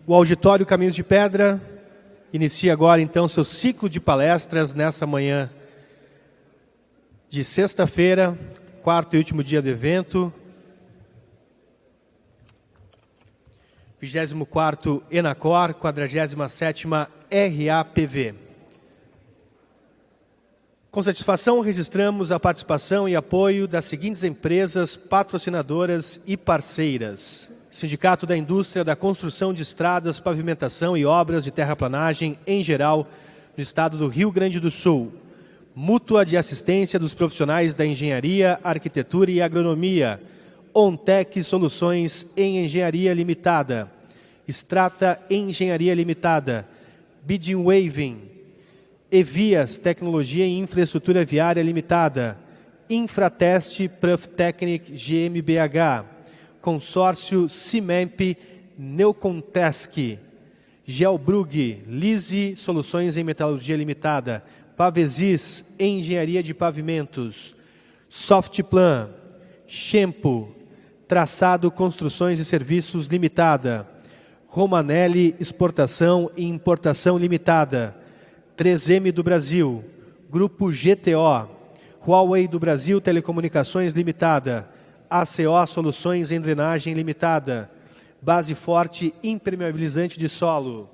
O Auditório Caminhos de Pedra inicia agora, então, seu ciclo de palestras nessa manhã de sexta-feira, quarto e último dia do evento. 24º ENACOR, 47ª RAPV. Com satisfação, registramos a participação e apoio das seguintes empresas patrocinadoras e parceiras: Sindicato da Indústria da Construção de Estradas, Pavimentação e Obras de Terraplanagem em geral no estado do Rio Grande do Sul. Mútua de Assistência dos Profissionais da Engenharia, Arquitetura e Agronomia. OnTech Soluções em Engenharia Limitada. Strata Engenharia Limitada. Bidding Waving. Evias Tecnologia e Infraestrutura Viária Limitada. Infrateste Proftechnic GmbH. Consórcio Cimemp Neucontesc. Gelbrug, Lise Soluções em Metalurgia Limitada. Pavesis Engenharia de Pavimentos. Softplan. Shempo. Traçado Construções e Serviços Limitada. Romanelli Exportação e Importação Limitada. 3M do Brasil. Grupo GTO. Huawei do Brasil Telecomunicações Limitada. ACO Soluções em Drenagem Limitada. Base Forte Impermeabilizante de Solo.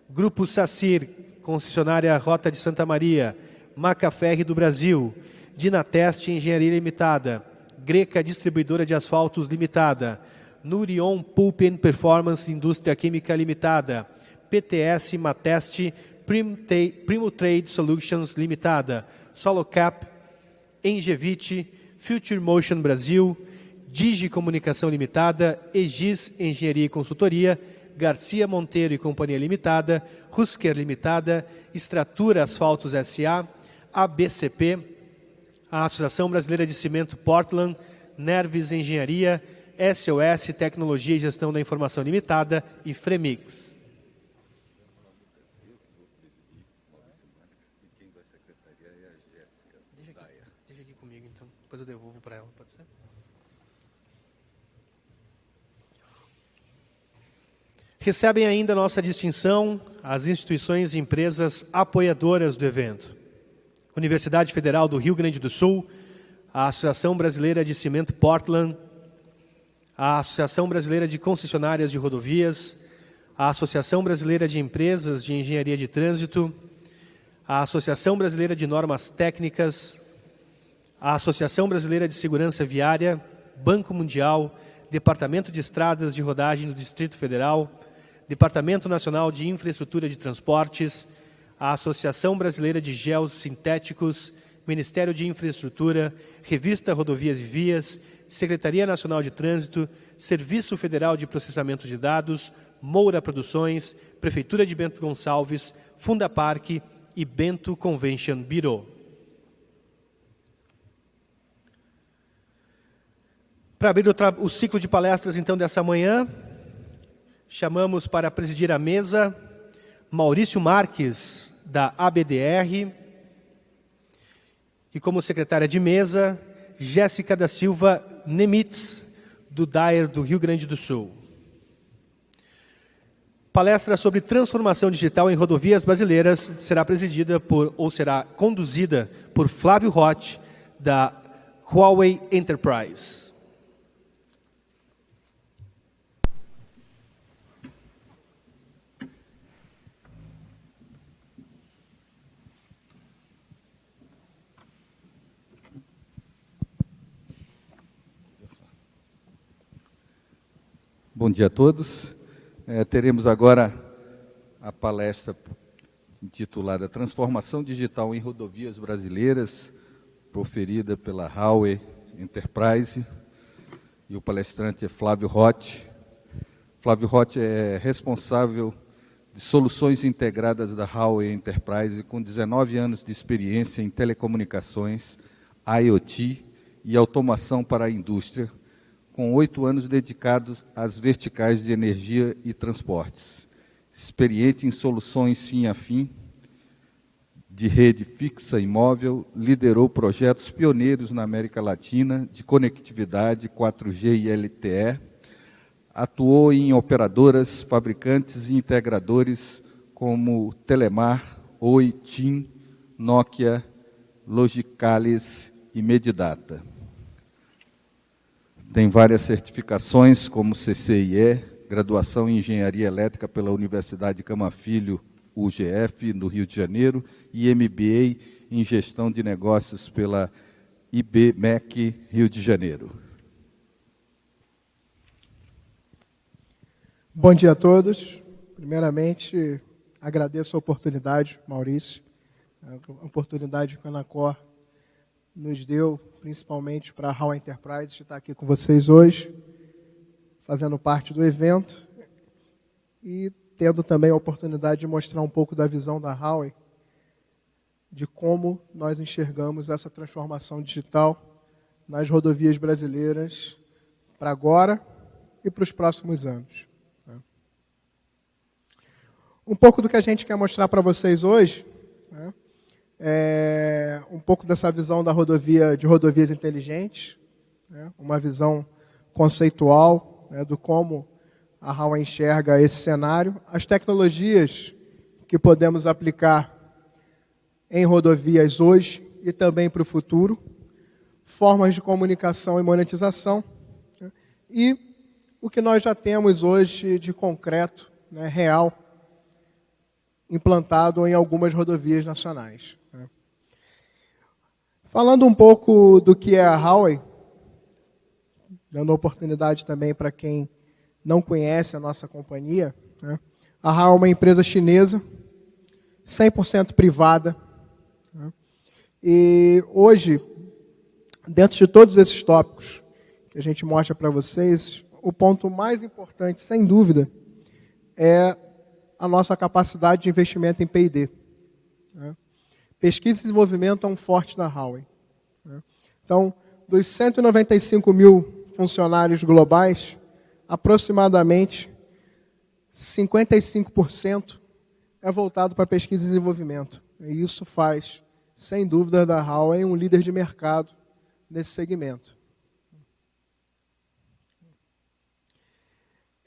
Grupo Sacir, concessionária Rota de Santa Maria. Macaferri do Brasil. Dinateste Engenharia Limitada. Greca Distribuidora de Asfaltos Limitada. Nurion Pulp and Performance Indústria Química Limitada. PTS Mateste Primo Trade Solutions Limitada. Solocap, Engevite, Future Motion Brasil, Digi Comunicação Limitada, Egis Engenharia e Consultoria, Garcia Monteiro e Companhia Limitada, Husker Limitada, Estratura Asfaltos S.A., ABCP, a Associação Brasileira de Cimento Portland, Nerves Engenharia, SOS Tecnologia e Gestão da Informação Limitada e Fremix. Deixa aqui comigo, então. Depois eu devolvo para ela, pode ser? Recebem ainda nossa distinção as instituições e empresas apoiadoras do evento. Universidade Federal do Rio Grande do Sul, a Associação Brasileira de Cimento Portland, a Associação Brasileira de Concessionárias de Rodovias, a Associação Brasileira de Empresas de Engenharia de Trânsito, a Associação Brasileira de Normas Técnicas, a Associação Brasileira de Segurança Viária, Banco Mundial, Departamento de Estradas de Rodagem do Distrito Federal, Departamento Nacional de Infraestrutura de Transportes, a Associação Brasileira de Geossintéticos, Ministério de Infraestrutura, Revista Rodovias e Vias, Secretaria Nacional de Trânsito, Serviço Federal de Processamento de Dados, Moura Produções, Prefeitura de Bento Gonçalves, Fundaparque e Bento Convention Bureau. Para abrir o ciclo de palestras, então, dessa manhã, chamamos para presidir a mesa Maurício Marques, da ABDR, e como secretária de mesa, Jéssica da Silva Nemitz, do DAER do Rio Grande do Sul. Palestra sobre transformação digital em rodovias brasileiras será presidida será conduzida por Flávio Roth, da Huawei Enterprise. Bom dia a todos. Teremos agora a palestra intitulada Transformação Digital em Rodovias Brasileiras, proferida pela Huawei Enterprise, e o palestrante é Flávio Roth. Flávio Roth é responsável de soluções integradas da Huawei Enterprise, com 19 anos de experiência em telecomunicações, IoT e automação para a indústria, com 8 anos dedicados às verticais de energia e transportes. Experiente em soluções fim a fim, de rede fixa e móvel, liderou projetos pioneiros na América Latina de conectividade 4G e LTE, atuou em operadoras, fabricantes e integradores como Telemar, Oi, TIM, Nokia, Logicalis e Medidata. Tem várias certificações como CCIE, graduação em Engenharia Elétrica pela Universidade Camafilho, UGF, no Rio de Janeiro, e MBA em Gestão de Negócios pela IBMEC, Rio de Janeiro. Bom dia a todos. Primeiramente, agradeço a oportunidade, Maurício, a oportunidade que a Anacor nos deu, principalmente para a HAL Enterprises, de estar aqui com vocês hoje, fazendo parte do evento e tendo também a oportunidade de mostrar um pouco da visão da HAL, de como nós enxergamos essa transformação digital nas rodovias brasileiras para agora e para os próximos anos. Um pouco do que a gente quer mostrar para vocês hoje, né, é um pouco dessa visão da rodovia, de rodovias inteligentes, né, uma visão conceitual, né, do como a HAL enxerga esse cenário, as tecnologias que podemos aplicar em rodovias hoje e também para o futuro, formas de comunicação e monetização, né, e o que nós já temos hoje de concreto, né, real, implantado em algumas rodovias nacionais. Falando um pouco do que é a HAL, dando oportunidade também para quem não conhece a nossa companhia, né? A HAL é uma empresa chinesa, 100% privada, né? E hoje, dentro de todos esses tópicos que a gente mostra para vocês, o ponto mais importante, sem dúvida, é a nossa capacidade de investimento em P&D. Né? Pesquisa e desenvolvimento é um forte da HAL. Né? Então, dos 195 mil funcionários globais, aproximadamente 55% é voltado para pesquisa e desenvolvimento. E isso faz, sem dúvida, da HAL um líder de mercado nesse segmento.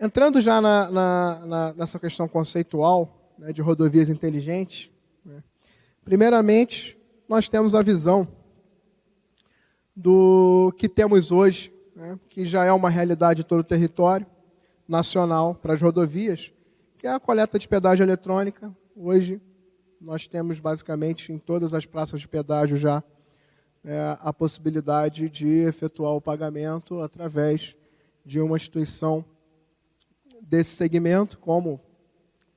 Entrando já nessa questão conceitual, né, de rodovias inteligentes, né, primeiramente, nós temos a visão do que temos hoje, né, que já é uma realidade em todo o território nacional para as rodovias, que é a coleta de pedágio eletrônica. Hoje, nós temos basicamente em todas as praças de pedágio já a possibilidade de efetuar o pagamento através de uma instituição desse segmento, como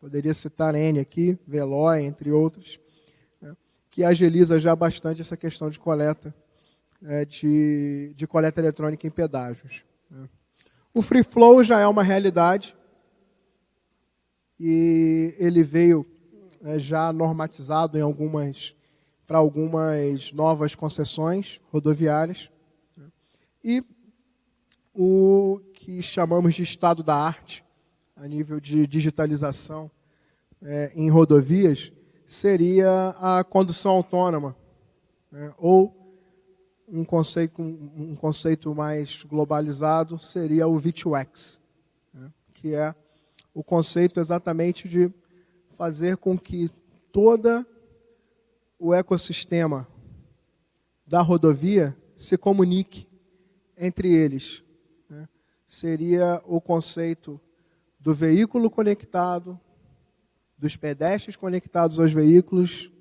poderia citar N aqui, Veloy, entre outros, né, que agiliza já bastante essa questão de coleta, de coleta eletrônica em pedágios. Né. O Free Flow já é uma realidade e ele veio já normatizado para algumas novas concessões rodoviárias. Né. E o que chamamos de estado da arte, a nível de digitalização em rodovias, seria a condução autônoma, né? Ou um conceito mais globalizado seria o V2X, né? Que é o conceito exatamente de fazer com que todo o ecossistema da rodovia se comunique entre eles. Né? Seria o conceito do veículo conectado, dos pedestres conectados aos veículos,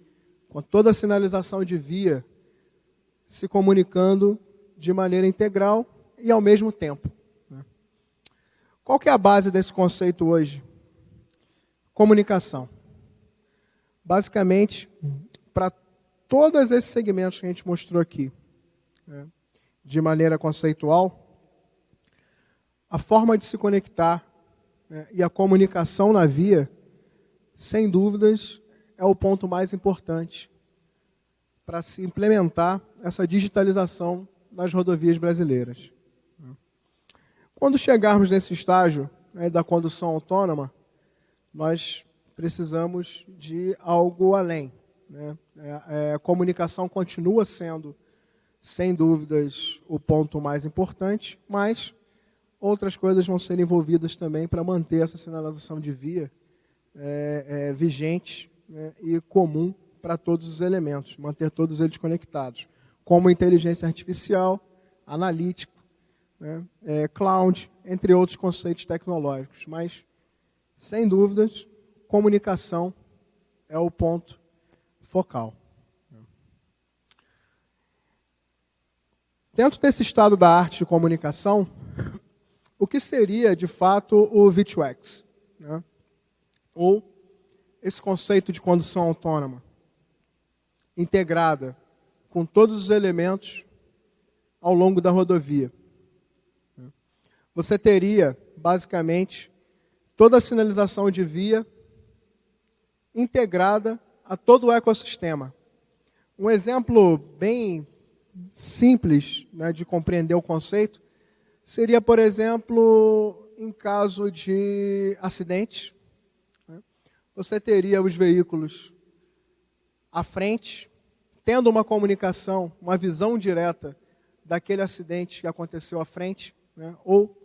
com toda a sinalização de via se comunicando de maneira integral e ao mesmo tempo. Né? Qual que é a base desse conceito hoje? Comunicação. Basicamente, para todos esses segmentos que a gente mostrou aqui, né, de maneira conceitual, a forma de se conectar, né, e a comunicação na via, sem dúvidas, é o ponto mais importante para se implementar essa digitalização nas rodovias brasileiras. Quando chegarmos nesse estágio, né, da condução autônoma, nós precisamos de algo além. Né? A comunicação continua sendo, sem dúvidas, o ponto mais importante, mas outras coisas vão ser envolvidas também para manter essa sinalização de via vigente, né, e comum para todos os elementos, manter todos eles conectados, como inteligência artificial, analítico, né, cloud, entre outros conceitos tecnológicos. Mas, sem dúvidas, comunicação é o ponto focal. Dentro desse estado da arte de comunicação, o que seria, de fato, o V2X, né? Ou esse conceito de condução autônoma, integrada com todos os elementos ao longo da rodovia. Você teria, basicamente, toda a sinalização de via integrada a todo o ecossistema. Um exemplo bem simples, né, de compreender o conceito seria, por exemplo, em caso de acidente, né, você teria os veículos à frente, tendo uma comunicação, uma visão direta daquele acidente que aconteceu à frente, né, ou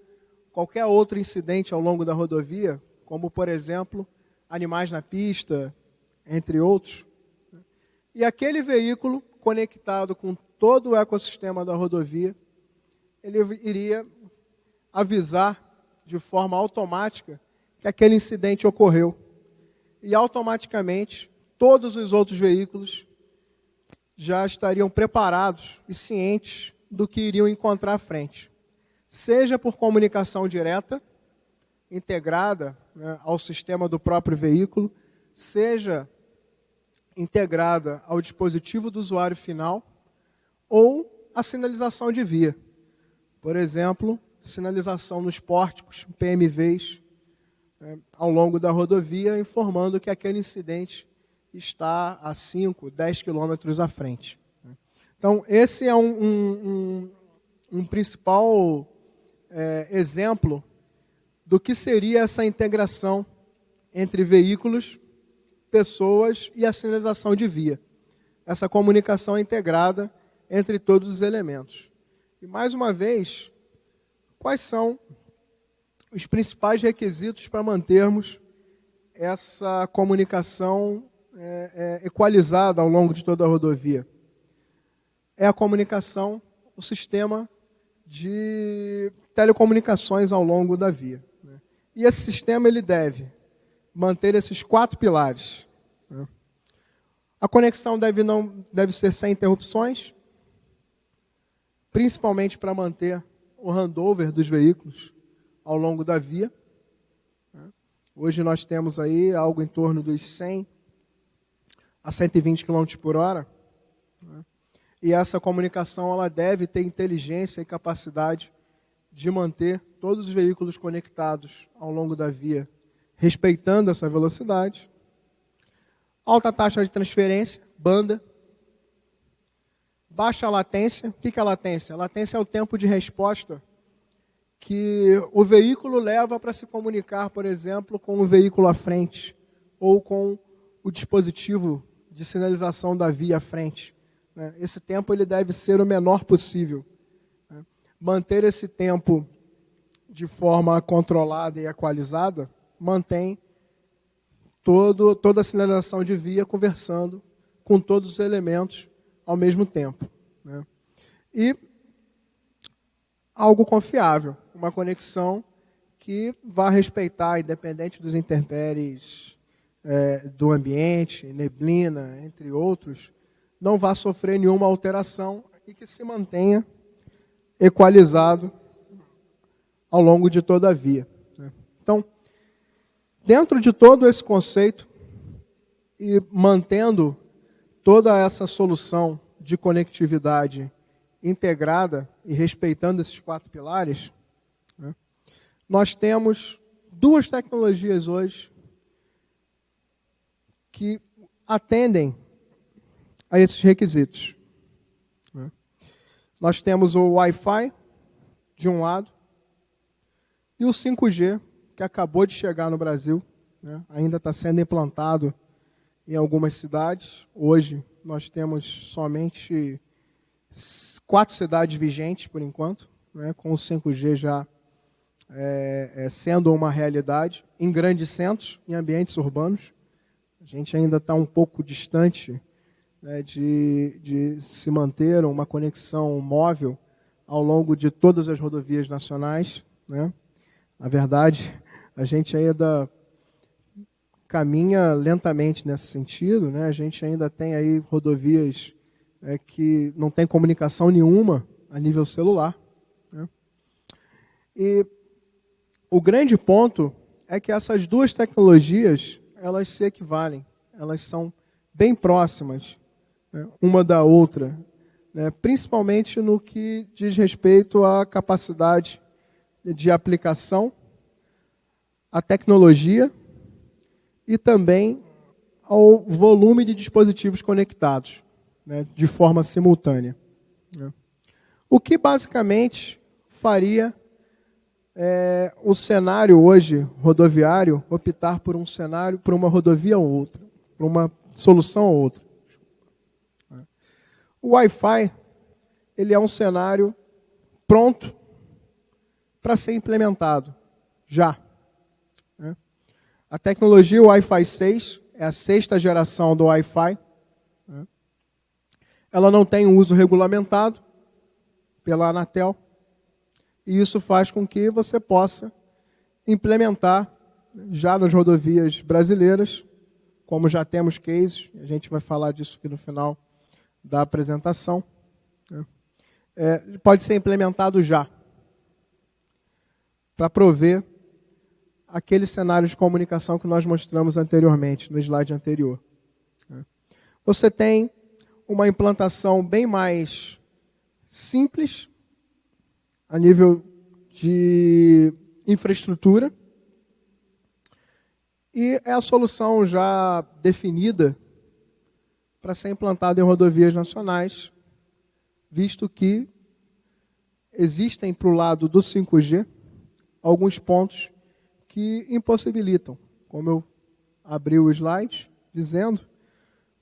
qualquer outro incidente ao longo da rodovia, como, por exemplo, animais na pista, entre outros. E aquele veículo conectado com todo o ecossistema da rodovia, ele iria avisar de forma automática que aquele incidente ocorreu. E automaticamente, todos os outros veículos já estariam preparados e cientes do que iriam encontrar à frente. Seja por comunicação direta, integrada, né, ao sistema do próprio veículo, seja integrada ao dispositivo do usuário final, ou a sinalização de via. Por exemplo, sinalização nos pórticos, PMVs, ao longo da rodovia, informando que aquele incidente está a 5, 10 quilômetros à frente. Então, esse é um principal exemplo do que seria essa integração entre veículos, pessoas e a sinalização de via. Essa comunicação integrada entre todos os elementos. E, mais uma vez, quais são os principais requisitos para mantermos essa comunicação equalizada ao longo de toda a rodovia? É a comunicação, o sistema de telecomunicações ao longo da via. E esse sistema ele deve manter esses 4 pilares. A conexão deve ser sem interrupções, principalmente para manter o handover dos veículos ao longo da via. Hoje nós temos aí algo em torno dos 100 a 120 km por hora. E essa comunicação ela deve ter inteligência e capacidade de manter todos os veículos conectados ao longo da via, respeitando essa velocidade. Alta taxa de transferência, banda. Baixa latência. O que é a latência? A latência é o tempo de resposta que o veículo leva para se comunicar, por exemplo, com o veículo à frente ou com o dispositivo de sinalização da via à frente. Esse tempo ele deve ser o menor possível. Manter esse tempo de forma controlada e equalizada mantém toda a sinalização de via conversando com todos os elementos ao mesmo tempo. E algo confiável, uma conexão que vá respeitar, independente dos intempéries do ambiente, neblina, entre outros, não vá sofrer nenhuma alteração e que se mantenha equalizado ao longo de toda a via. Então, dentro de todo esse conceito e mantendo toda essa solução de conectividade integrada e respeitando esses 4 pilares, nós temos 2 tecnologias hoje que atendem a esses requisitos. Nós temos o Wi-Fi, de um lado, e o 5G, que acabou de chegar no Brasil, ainda está sendo implantado em algumas cidades. Hoje, nós temos somente 4 cidades vigentes, por enquanto, com o 5G já sendo uma realidade em grandes centros, em ambientes urbanos. A gente ainda está um pouco distante, né, de se manter uma conexão móvel ao longo de todas as rodovias nacionais, né? Na verdade, a gente ainda caminha lentamente nesse sentido, né? A gente ainda tem aí rodovias que não tem comunicação nenhuma a nível celular, né? E o grande ponto é que essas duas tecnologias, elas se equivalem, elas são bem próximas, né, uma da outra, né, principalmente no que diz respeito à capacidade de aplicação, à tecnologia e também ao volume de dispositivos conectados, né, de forma simultânea, né. O que basicamente faria o cenário hoje rodoviário optar por um cenário, por uma rodovia ou outra, por uma solução ou outra. O Wi-Fi, ele é um cenário pronto para ser implementado, já. A tecnologia Wi-Fi 6 é a 6ª geração do Wi-Fi. Ela não tem um uso regulamentado pela Anatel, e isso faz com que você possa implementar já nas rodovias brasileiras, como já temos cases, a gente vai falar disso aqui no final da apresentação, né? Pode ser implementado já, para prover aquele cenário de comunicação que nós mostramos anteriormente, no slide anterior, né? Você tem uma implantação bem mais simples, a nível de infraestrutura, e é a solução já definida para ser implantada em rodovias nacionais, visto que existem para o lado do 5G alguns pontos que impossibilitam. Como eu abri o slide dizendo,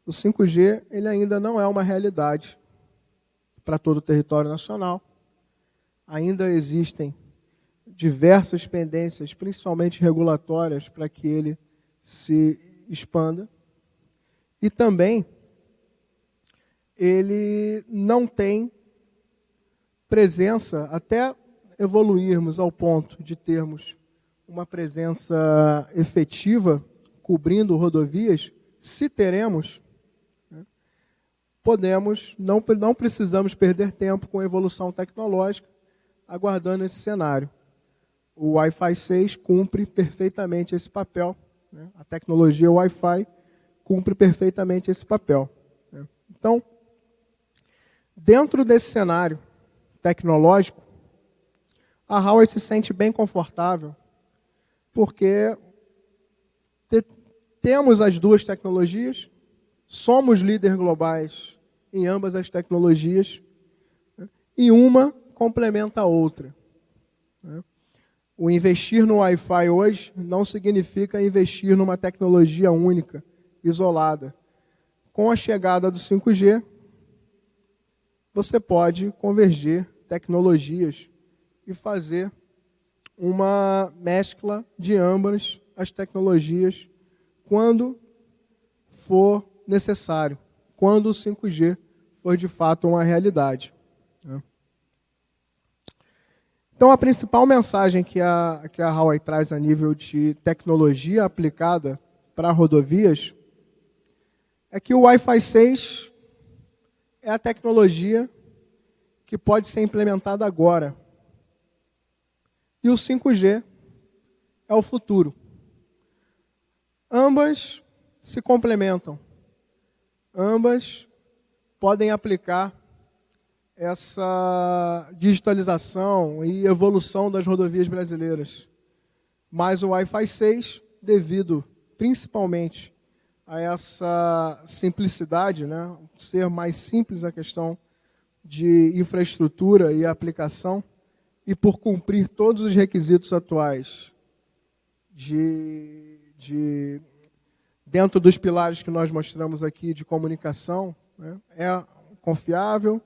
o 5G ele ainda não é uma realidade para todo o território nacional. Ainda existem diversas pendências, principalmente regulatórias, para que ele se expanda. E também ele não tem presença, até evoluirmos ao ponto de termos uma presença efetiva cobrindo rodovias, se teremos, né, não precisamos perder tempo com a evolução tecnológica, aguardando esse cenário. O Wi-Fi 6 cumpre perfeitamente esse papel, né? A tecnologia Wi-Fi cumpre perfeitamente esse papel, né? Então, dentro desse cenário tecnológico, a Huawei se sente bem confortável, porque temos as duas tecnologias, somos líderes globais em ambas as tecnologias, né? E uma complementa a outra, né? O investir no Wi-Fi hoje não significa investir numa tecnologia única, isolada. Com a chegada do 5G, você pode converger tecnologias e fazer uma mescla de ambas as tecnologias quando for necessário, quando o 5G for de fato uma realidade. Então, a principal mensagem que a Huawei traz a nível de tecnologia aplicada para rodovias é que o Wi-Fi 6 é a tecnologia que pode ser implementada agora. E o 5G é o futuro. Ambas se complementam. Ambas podem aplicar essa digitalização e evolução das rodovias brasileiras. Mas o Wi-Fi 6, devido principalmente a essa simplicidade, né, ser mais simples a questão de infraestrutura e aplicação, e por cumprir todos os requisitos atuais dentro dos pilares que nós mostramos aqui de comunicação, né, é confiável,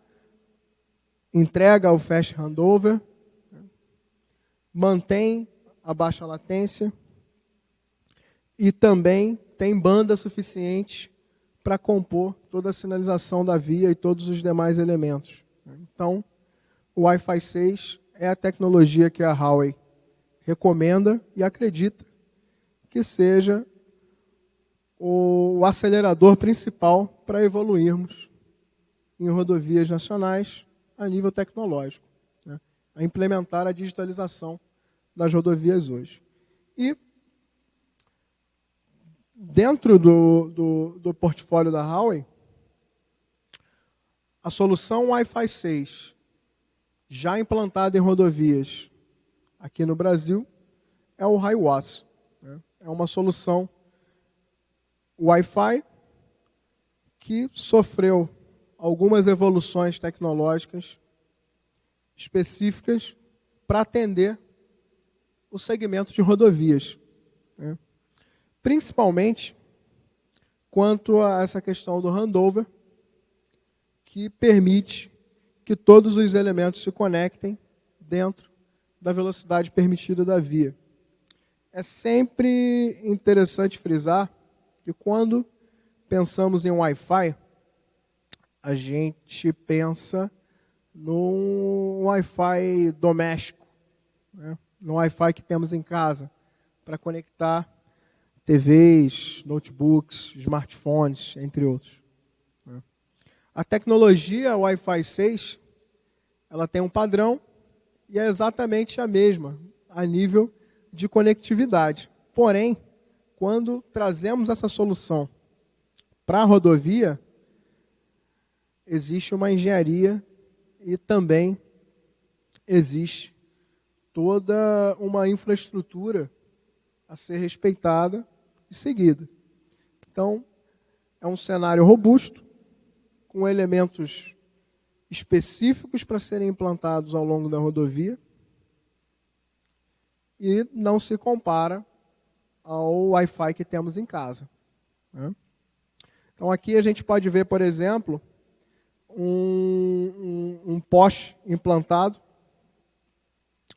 entrega o fast handover, mantém a baixa latência e também tem banda suficiente para compor toda a sinalização da via e todos os demais elementos. Então, o Wi-Fi 6 é a tecnologia que a Huawei recomenda e acredita que seja o acelerador principal para evoluirmos em rodovias nacionais a nível tecnológico, né? A implementar a digitalização das rodovias hoje. E dentro do portfólio da Huawei, a solução Wi-Fi 6, já implantada em rodovias aqui no Brasil, é o HiWAS, né? É uma solução Wi-Fi que sofreu algumas evoluções tecnológicas específicas para atender o segmento de rodovias, né? Principalmente quanto a essa questão do handover, que permite que todos os elementos se conectem dentro da velocidade permitida da via. É sempre interessante frisar que quando pensamos em Wi-Fi, a gente pensa no Wi-Fi doméstico, né? No Wi-Fi que temos em casa, para conectar TVs, notebooks, smartphones, entre outros. A tecnologia Wi-Fi 6, ela tem um padrão e é exatamente a mesma a nível de conectividade. Porém, quando trazemos essa solução para a rodovia, existe uma engenharia e também existe toda uma infraestrutura a ser respeitada e seguida. Então, é um cenário robusto, com elementos específicos para serem implantados ao longo da rodovia e não se compara ao Wi-Fi que temos em casa, né? Então, aqui a gente pode ver, por exemplo, um poste implantado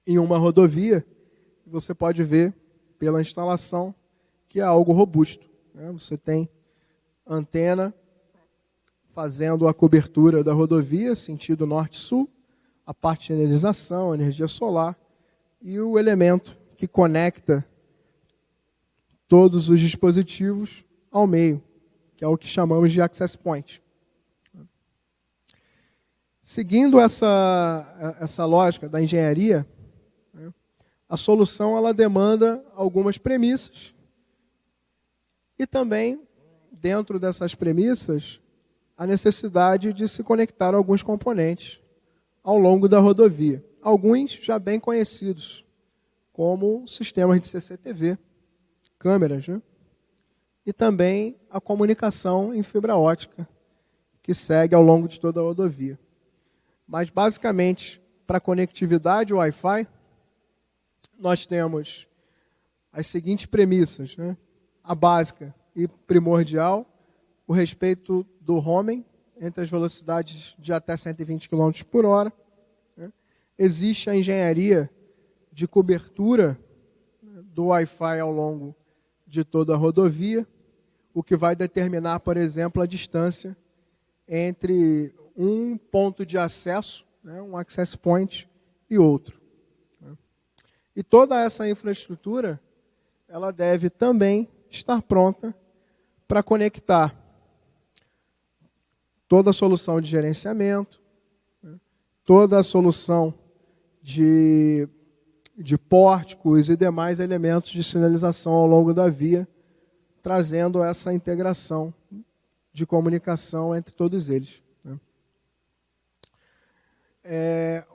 em uma rodovia. Você pode ver pela instalação que é algo robusto, né? Você tem antena fazendo a cobertura da rodovia, sentido norte-sul, a parte de energização, energia solar, e o elemento que conecta todos os dispositivos ao meio, que é o que chamamos de access point. Seguindo essa lógica da engenharia, né, a solução ela demanda algumas premissas e também, dentro dessas premissas, a necessidade de se conectar a alguns componentes ao longo da rodovia. Alguns já bem conhecidos, como sistemas de CCTV, câmeras, né? E também a comunicação em fibra ótica, que segue ao longo de toda a rodovia. Mas, basicamente, para a conectividade Wi-Fi, nós temos as seguintes premissas, né? A básica e primordial, o respeito do roaming entre as velocidades de até 120 km por hora. Né? Existe a engenharia de cobertura do Wi-Fi ao longo de toda a rodovia, o que vai determinar, por exemplo, a distância entre um ponto de acesso, né, um access point, e outro. Né? E toda essa infraestrutura, ela deve também estar pronta para conectar toda a solução de gerenciamento, né, toda a solução de pórticos e demais elementos de sinalização ao longo da via, trazendo essa integração de comunicação entre todos eles. Né.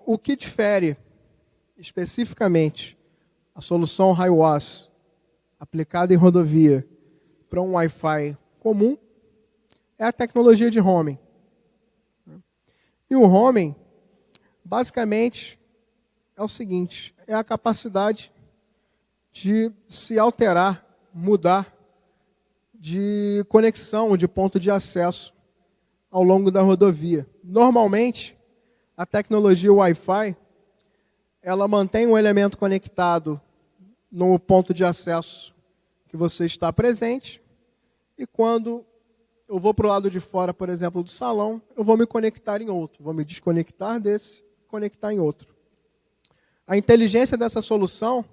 O que difere especificamente a solução HiWAS aplicada em rodovia para um Wi-Fi comum é a tecnologia de roaming. E o roaming, basicamente, é o seguinte, é a capacidade de se alterar, mudar de conexão, de ponto de acesso ao longo da rodovia. Normalmente, a tecnologia Wi-Fi, ela mantém um elemento conectado no ponto de acesso que você está presente, e quando eu vou para o lado de fora, por exemplo, do salão, eu vou me conectar em outro, vou me desconectar desse, conectar em outro. A inteligência dessa solução,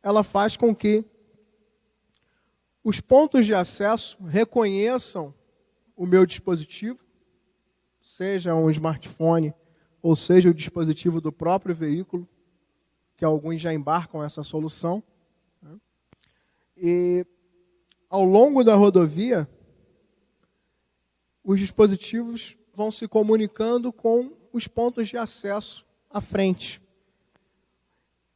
ela faz com que os pontos de acesso reconheçam o meu dispositivo, seja um smartphone ou seja o dispositivo do próprio veículo, que alguns já embarcam essa solução. E ao longo da rodovia, os dispositivos vão se comunicando com os pontos de acesso à frente.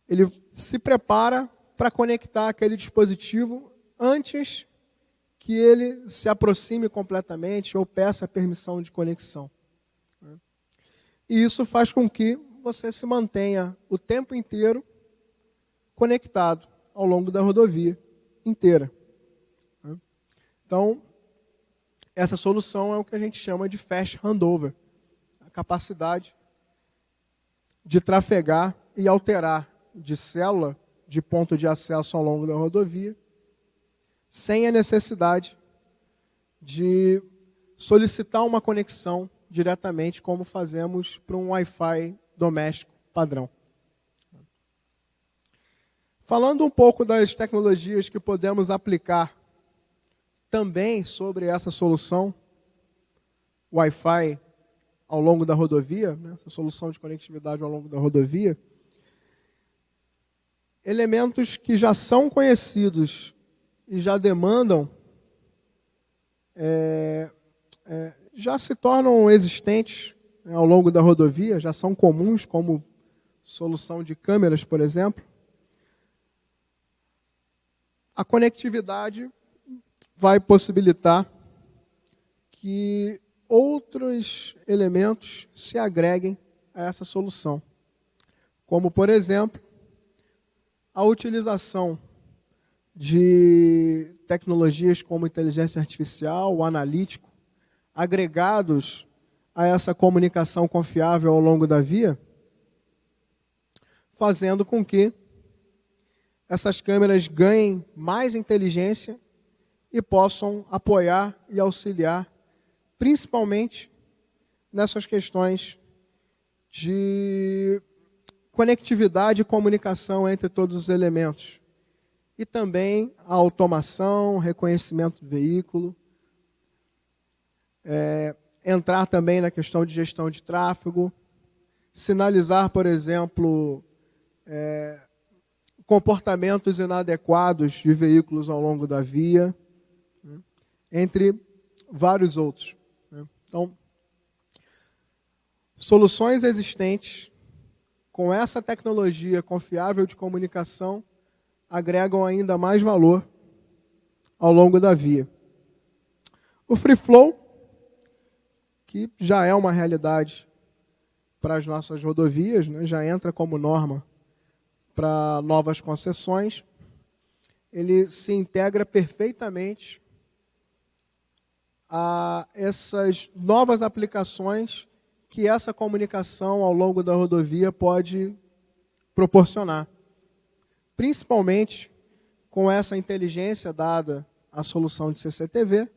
Ele se prepara para conectar aquele dispositivo antes que ele se aproxime completamente ou peça permissão de conexão. E isso faz com que você se mantenha o tempo inteiro conectado ao longo da rodovia inteira. Então, essa solução é o que a gente chama de fast handover, a capacidade de trafegar e alterar de célula, de ponto de acesso ao longo da rodovia, sem a necessidade de solicitar uma conexão diretamente, como fazemos para um Wi-Fi doméstico padrão. Falando um pouco das tecnologias que podemos aplicar também sobre essa solução, Wi-Fi ao longo da rodovia, né, essa solução de conectividade ao longo da rodovia, elementos que já são conhecidos e já demandam, já se tornam existentes, né, ao longo da rodovia, já são comuns, como solução de câmeras, por exemplo. A conectividade vai possibilitar que outros elementos se agreguem a essa solução, como, por exemplo, a utilização de tecnologias como inteligência artificial, o analítico, agregados a essa comunicação confiável ao longo da via, fazendo com que essas câmeras ganhem mais inteligência e possam apoiar e auxiliar, principalmente nessas questões de conectividade e comunicação entre todos os elementos. E também a automação, reconhecimento do veículo, entrar também na questão de gestão de tráfego, sinalizar, por exemplo, comportamentos inadequados de veículos ao longo da via, né, entre vários outros. Né. Então, soluções existentes com essa tecnologia confiável de comunicação agregam ainda mais valor ao longo da via. O Free Flow, que já é uma realidade para as nossas rodovias, né, já entra como norma para novas concessões, ele se integra perfeitamente a essas novas aplicações que essa comunicação ao longo da rodovia pode proporcionar. Principalmente com essa inteligência dada à solução de CCTV,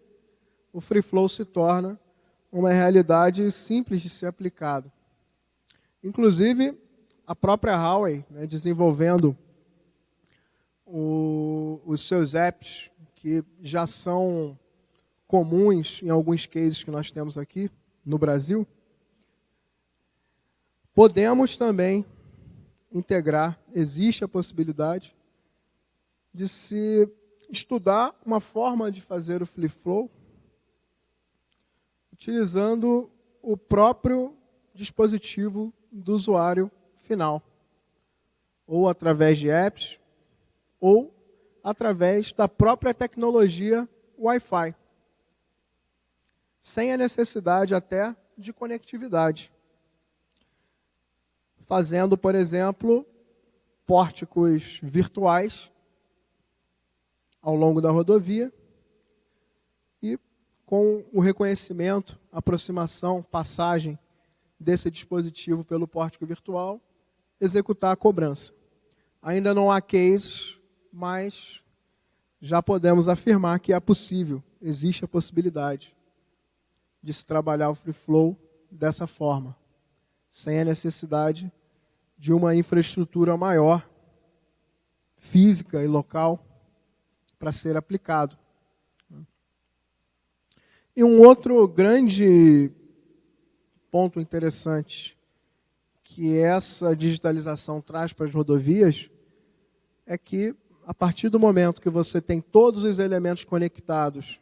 o Free Flow se torna uma realidade simples de ser aplicado. Inclusive, a própria Huawei, né, desenvolvendo os seus apps, que já são comuns em alguns cases que nós temos aqui no Brasil, podemos também integrar, existe a possibilidade de se estudar uma forma de fazer o Free Flow utilizando o próprio dispositivo do usuário final, ou através de apps, ou através da própria tecnologia Wi-Fi, sem a necessidade até de conectividade. Fazendo, por exemplo, pórticos virtuais ao longo da rodovia e com o reconhecimento, aproximação, passagem desse dispositivo pelo pórtico virtual, executar a cobrança. Ainda não há cases, mas já podemos afirmar que é possível, existe a possibilidade de se trabalhar o Free Flow dessa forma, sem a necessidade de uma infraestrutura maior, física e local, para ser aplicado. E um outro grande ponto interessante que essa digitalização traz para as rodovias é que, a partir do momento que você tem todos os elementos conectados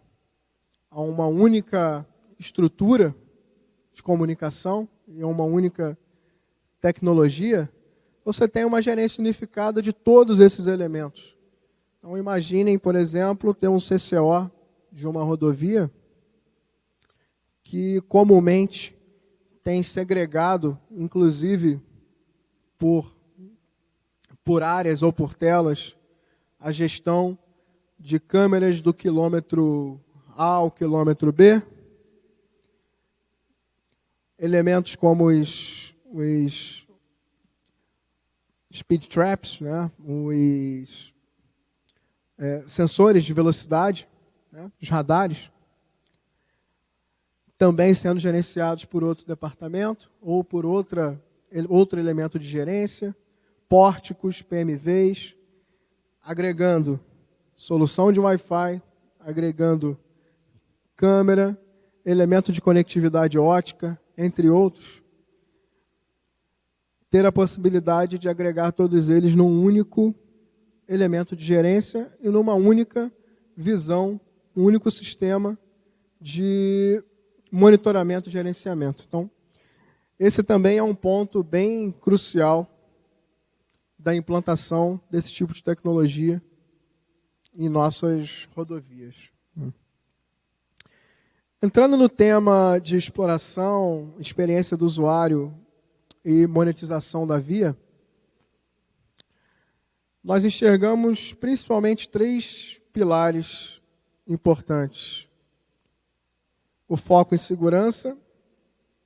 a uma única estrutura de comunicação e a uma única tecnologia, você tem uma gerência unificada de todos esses elementos. Então, imaginem, por exemplo, ter um CCO de uma rodovia que comumente tem segregado, inclusive por áreas ou por telas, a gestão de câmeras do quilômetro A ao quilômetro B, elementos como os speed traps, né? Os sensores de velocidade, né? Os radares, também sendo gerenciados por outro departamento ou por outro elemento de gerência, pórticos, PMVs, agregando solução de Wi-Fi, agregando câmera, elemento de conectividade ótica, entre outros, ter a possibilidade de agregar todos eles num único elemento de gerência e numa única visão, um único sistema de monitoramento e gerenciamento. Então, esse também é um ponto bem crucial da implantação desse tipo de tecnologia em nossas rodovias. Entrando no tema de exploração, experiência do usuário e monetização da via, nós enxergamos principalmente 3 pilares importantes: o foco em segurança,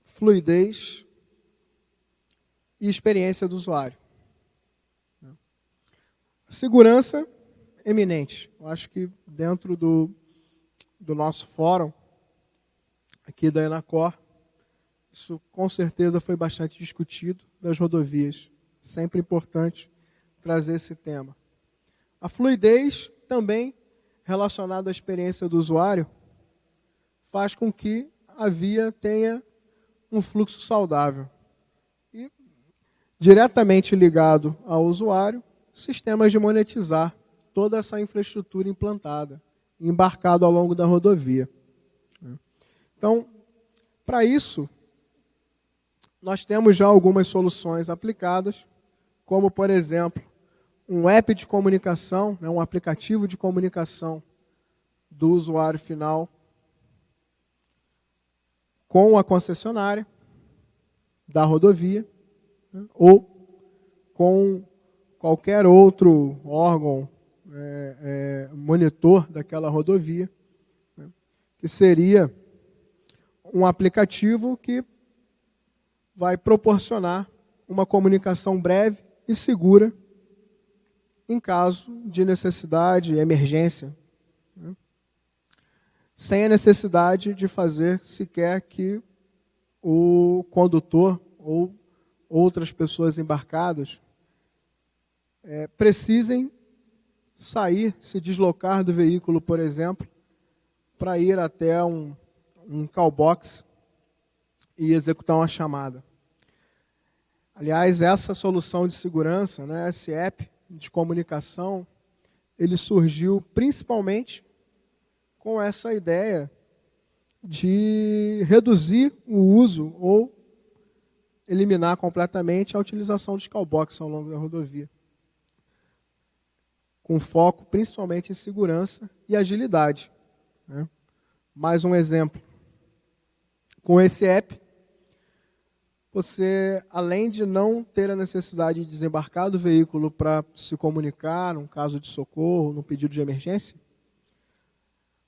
fluidez e experiência do usuário. Segurança eminente. Eu acho que dentro do nosso fórum, aqui da Enacor, isso com certeza foi bastante discutido, das rodovias. Sempre importante trazer esse tema. A fluidez, também relacionada à experiência do usuário, faz com que a via tenha um fluxo saudável. E, diretamente ligado ao usuário, sistemas de monetizar toda essa infraestrutura implantada, embarcado ao longo da rodovia. Então, para isso, nós temos já algumas soluções aplicadas, como, por exemplo, um app de comunicação, um aplicativo de comunicação do usuário final com a concessionária da rodovia, ou com qualquer outro órgão monitor daquela rodovia, que seria um aplicativo que vai proporcionar uma comunicação breve e segura em caso de necessidade, emergência, sem a necessidade de fazer sequer que o condutor ou outras pessoas embarcadas precisem sair, se deslocar do veículo, por exemplo, para ir até um call box e executar uma chamada. Aliás, essa solução de segurança, esse app de comunicação, ele surgiu principalmente com essa ideia de reduzir o uso ou eliminar completamente a utilização dos call box ao longo da rodovia, com foco principalmente em segurança e agilidade. Mais um exemplo. Com esse app, você, além de não ter a necessidade de desembarcar do veículo para se comunicar num caso de socorro, num pedido de emergência,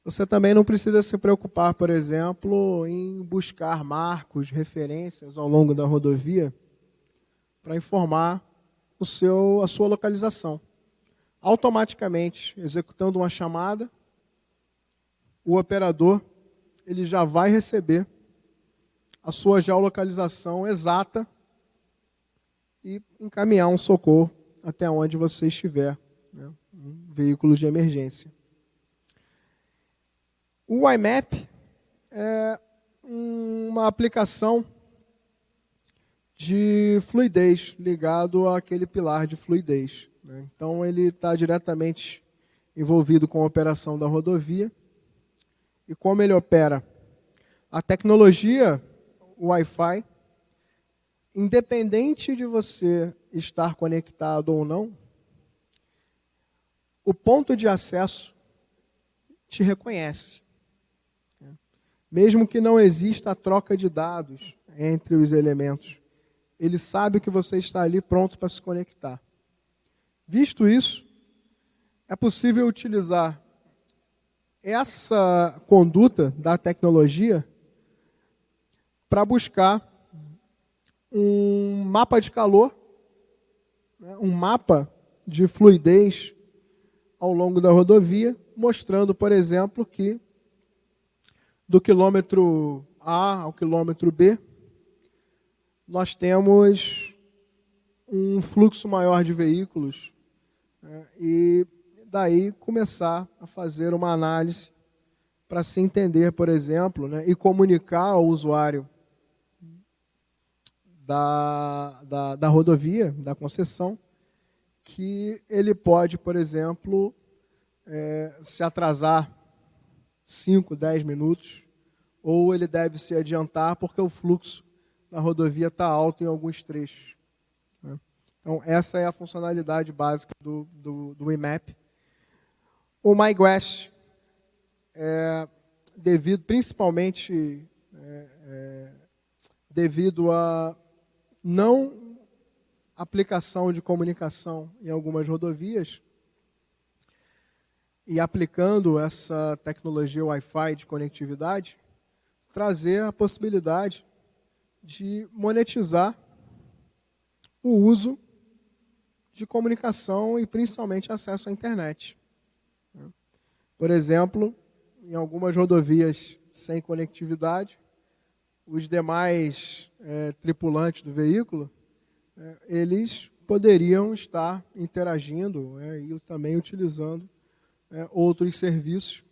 você também não precisa se preocupar, por exemplo, em buscar marcos, referências ao longo da rodovia para informar a sua localização. Automaticamente, executando uma chamada, o operador ele já vai receber a sua geolocalização exata e encaminhar um socorro até onde você estiver, né? Um veículo de emergência. O IMAP é uma aplicação de fluidez ligado àquele pilar de fluidez, né? Então ele está diretamente envolvido com a operação da rodovia. E como ele opera? A tecnologia Wi-Fi, independente de você estar conectado ou não, o ponto de acesso te reconhece. Mesmo que não exista a troca de dados entre os elementos, ele sabe que você está ali pronto para se conectar. Visto isso, é possível utilizar essa conduta da tecnologia para buscar um mapa de calor, né, um mapa de fluidez ao longo da rodovia, mostrando, por exemplo, que do quilômetro A ao quilômetro B, nós temos um fluxo maior de veículos, né, e daí começar a fazer uma análise para se entender, por exemplo, né, e comunicar ao usuário da rodovia, da concessão, que ele pode, por exemplo, se atrasar 5, 10 minutos, ou ele deve se adiantar porque o fluxo na rodovia está alto em alguns trechos, né? Então, essa é a funcionalidade básica do IMAP. O MyGuest, principalmente devido a não aplicação de comunicação em algumas rodovias, e aplicando essa tecnologia Wi-Fi de conectividade, trazer a possibilidade de monetizar o uso de comunicação e principalmente acesso à internet. Por exemplo, em algumas rodovias sem conectividade, os demais tripulantes do veículo, eles poderiam estar interagindo e também utilizando outros serviços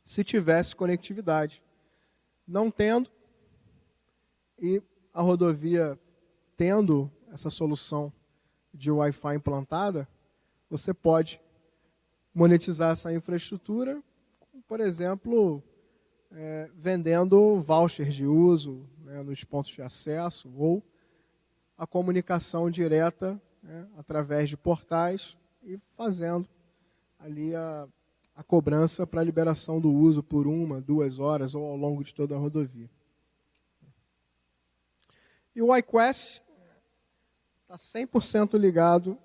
se tivesse conectividade. Não tendo, e a rodovia tendo essa solução de Wi-Fi implantada, você pode monetizar essa infraestrutura, por exemplo, vendendo vouchers de uso, né, nos pontos de acesso, ou a comunicação direta, né, através de portais e fazendo ali a cobrança para a liberação do uso por 1, 2 horas ou ao longo de toda a rodovia. E o iQuest está 100% ligado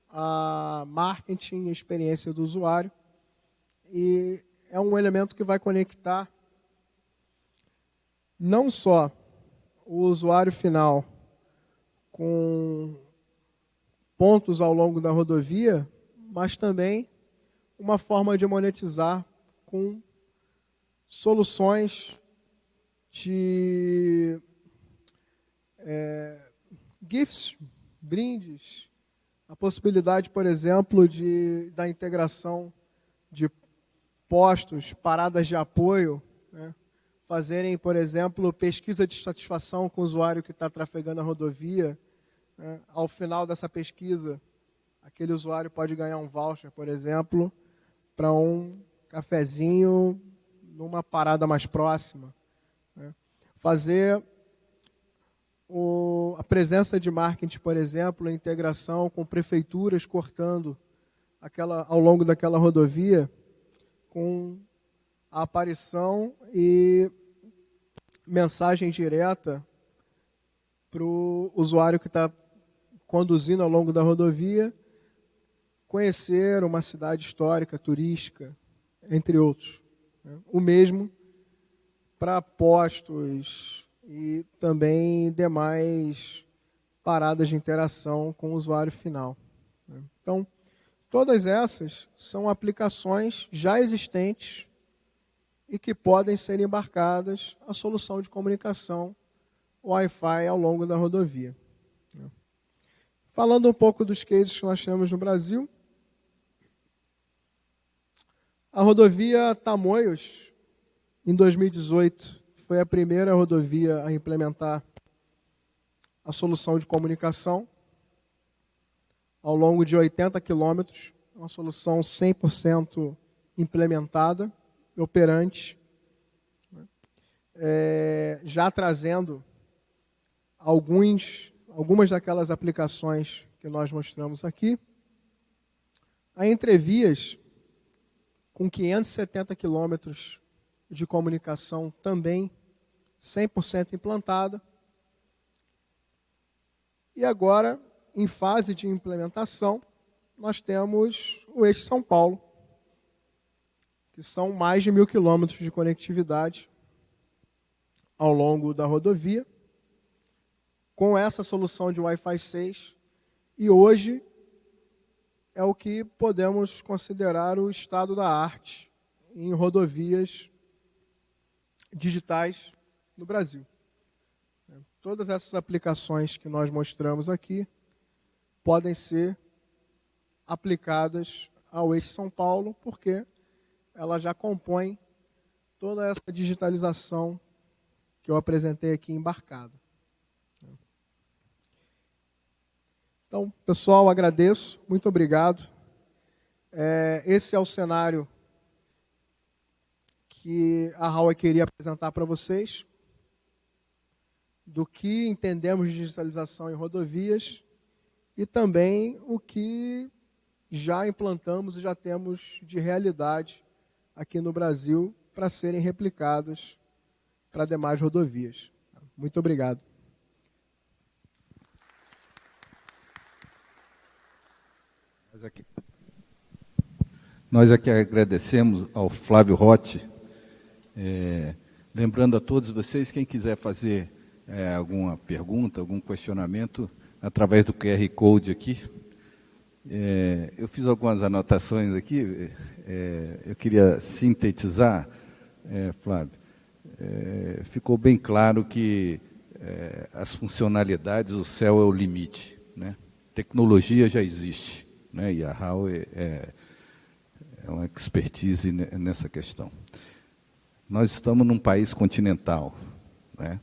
a marketing e experiência do usuário, e é um elemento que vai conectar não só o usuário final com pontos ao longo da rodovia, mas também uma forma de monetizar com soluções de gifts, brindes, a possibilidade, por exemplo, da integração de postos, paradas de apoio, né? Fazerem, por exemplo, pesquisa de satisfação com o usuário que está trafegando a rodovia. Né? Ao final dessa pesquisa, aquele usuário pode ganhar um voucher, por exemplo, para um cafezinho numa parada mais próxima. Né? Fazer a presença de marketing, por exemplo, a integração com prefeituras cortando ao longo daquela rodovia, com a aparição e mensagem direta para o usuário que está conduzindo ao longo da rodovia, conhecer uma cidade histórica, turística, entre outros. O mesmo para postos e também demais paradas de interação com o usuário final. Então, todas essas são aplicações já existentes e que podem ser embarcadas a solução de comunicação Wi-Fi ao longo da rodovia. Falando um pouco dos cases que nós temos no Brasil, a rodovia Tamoios, em 2018, foi a primeira rodovia a implementar a solução de comunicação ao longo de 80 quilômetros, uma solução 100% implementada, operante, já trazendo algumas daquelas aplicações que nós mostramos aqui. A Entrevias, com 570 quilômetros de comunicação também 100% implantada. E agora, em fase de implementação, nós temos o Eixo São Paulo, que são mais de 1.000 quilômetros de conectividade ao longo da rodovia, com essa solução de Wi-Fi 6, e hoje é o que podemos considerar o estado da arte em rodovias digitais no Brasil. Todas essas aplicações que nós mostramos aqui podem ser aplicadas ao Eixo São Paulo, porque ela já compõe toda essa digitalização que eu apresentei aqui embarcada. Então, pessoal, agradeço, muito obrigado. Esse é o cenário que a Huawei queria apresentar para vocês, do que entendemos de digitalização em rodovias e também o que já implantamos e já temos de realidade aqui no Brasil para serem replicadas para demais rodovias. Muito obrigado. Nós aqui agradecemos ao Flávio Rotti. Lembrando a todos vocês, quem quiser fazer alguma pergunta, algum questionamento, através do QR Code aqui. Eu fiz algumas anotações aqui, eu queria sintetizar, Flávio. Ficou bem claro que as funcionalidades, o céu é o limite, né? Tecnologia já existe, né? E a Huawei é uma expertise nessa questão. Nós estamos num país continental, né?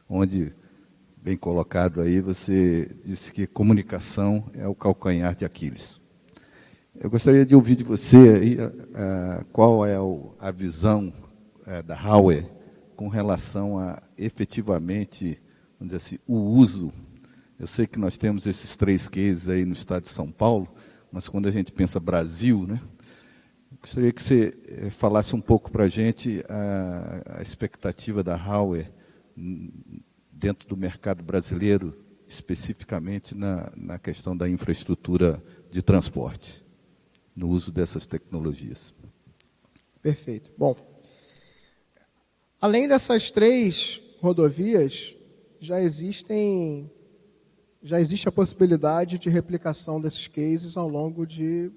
Onde, bem colocado aí, você disse que comunicação é o calcanhar de Aquiles. Eu gostaria de ouvir de você aí, qual é a visão da Huawei com relação a, efetivamente, vamos dizer assim, o uso. Eu sei que nós temos esses 3 cases aí no estado de São Paulo, mas quando a gente pensa Brasil, né? Gostaria que você falasse um pouco para a gente a expectativa da Huawei dentro do mercado brasileiro, especificamente na questão da infraestrutura de transporte, no uso dessas tecnologias. Perfeito. Bom, além dessas 3 rodovias, já existe a possibilidade de replicação desses cases ao longo de